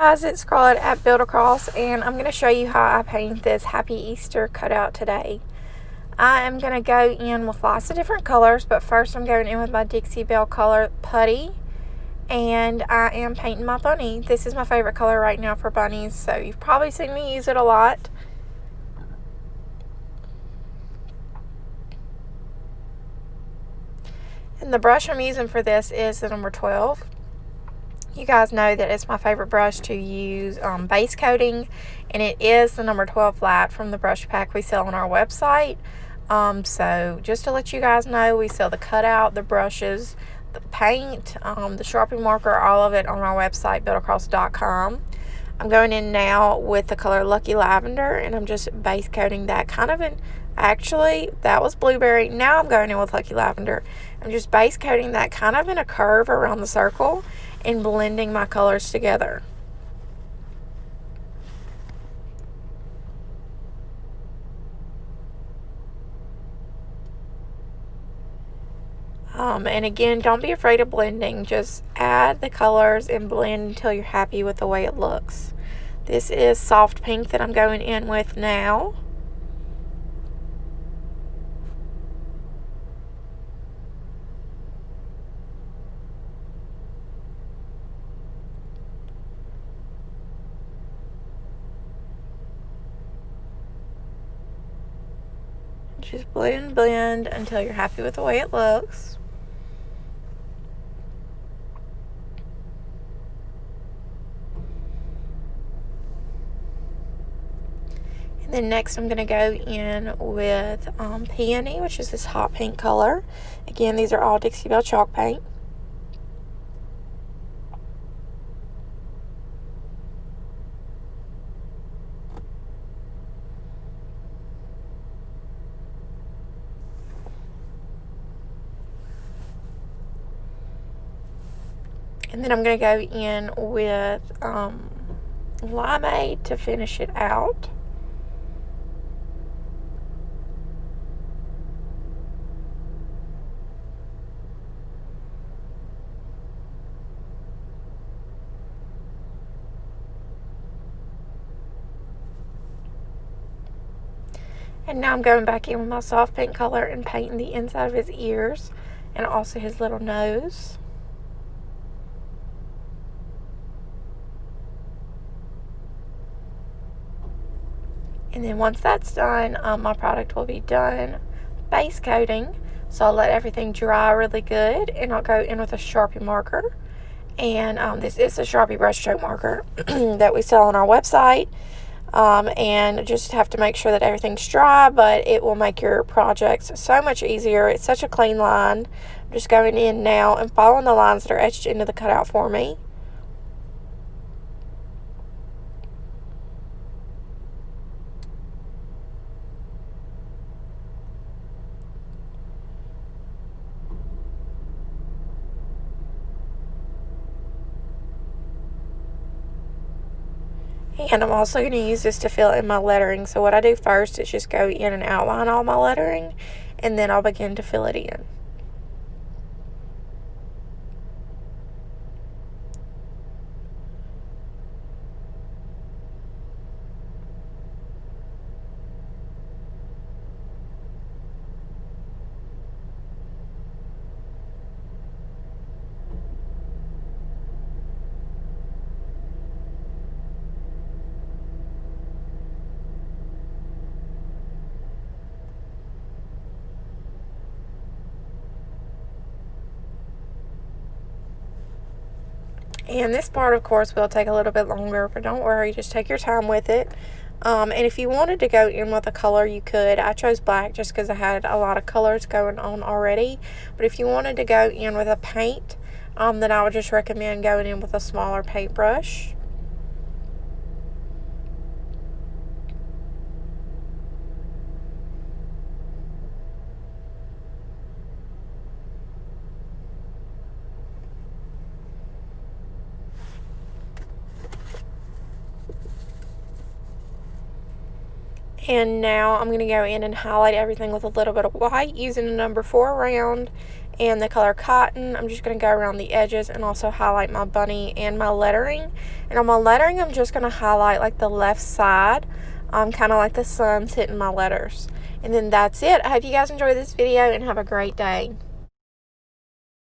Guys, it's Scarlett at Build Across, and I'm going to show you how I paint this Happy Easter cutout today. I am going to go in with lots of different colors, but first I'm going in with my Dixie Belle color putty, and I am painting my bunny. This is my favorite color right now for bunnies, so you've probably seen me use it a lot. And the brush I'm using for this is the number 12. You guys know that it's my favorite brush to use base coating, and it is the number 12 flat from the brush pack we sell on our website. So just to let you guys know, we sell the cutout, the brushes, the paint, the Sharpie marker, all of it on our website, buildacross.com. I'm going in now with the color Lucky Lavender, and I'm just base coating that kind of in, actually, that was Blueberry. Now I'm going in with Lucky Lavender. I'm just base coating that kind of in a curve around the circle and blending my colors together. And again, don't be afraid of blending. Just add the colors and blend until you're happy with the way it looks. This is soft pink that I'm going in with now. Just blend until you're happy with the way it looks. And then next I'm going to go in with Peony, which is this hot pink color. Again, these are all Dixie Belle chalk paint. And then I'm going to go in with Limeade to finish it out. And now I'm going back in with my soft pink color and painting the inside of his ears and also his little nose. And then once that's done, my product will be done base coating. So I'll let everything dry really good, and I'll go in with a Sharpie marker. And this is a Sharpie brush stroke marker that we sell on our website. And just have to make sure that everything's dry, but it will make your projects so much easier. It's such a clean line. I'm just going in now and following the lines that are etched into the cutout for me. And I'm also going to use this to fill in my lettering. So what I do first is just go in and outline all my lettering, and then I'll begin to fill it in. And this part, of course, will take a little bit longer, but don't worry, just take your time with it. And if you wanted to go in with a color, you could. I chose black just because I had a lot of colors going on already. But if you wanted to go in with a paint, then I would just recommend going in with a smaller paintbrush. And now I'm going to go in and highlight everything with a little bit of white using a number 4 round in the color Cotton. I'm just going to go around the edges and also highlight my bunny and my lettering. And on my lettering, I'm just going to highlight like the left side, kind of like the sun's hitting my letters. And then that's it. I hope you guys enjoyed this video and have a great day.